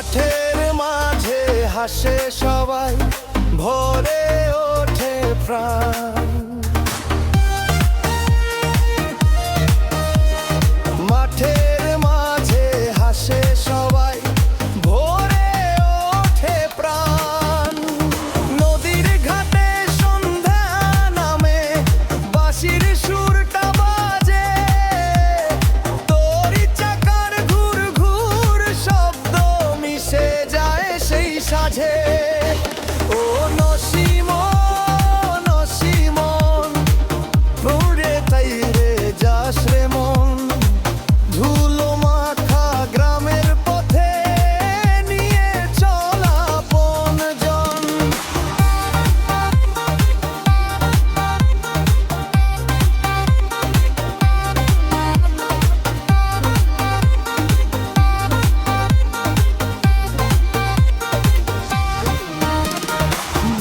মাঠের মাঝে হাসে সবাই, ভরে ওঠে প্রাণ। মাঠের মাঝে হাসে সবাই, ভরে ওঠে প্রাণ। নদীর ঘাটে সন্ধ্যা নামে, বাঁশির সুরটা বাজে, তোরই চাকার ঘুর ঘুর শব্দ মিশে যায় সেই সাঁঝে। ও নসিমন নসিমন, পুরে তাইরে যাস রে মন, ধুলো মাখা গ্রামের পথে নিয়ে চলা আপনজন।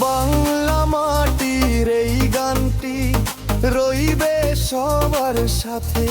বাংলা মাটির এই গানটি রইবে সবার সাথে।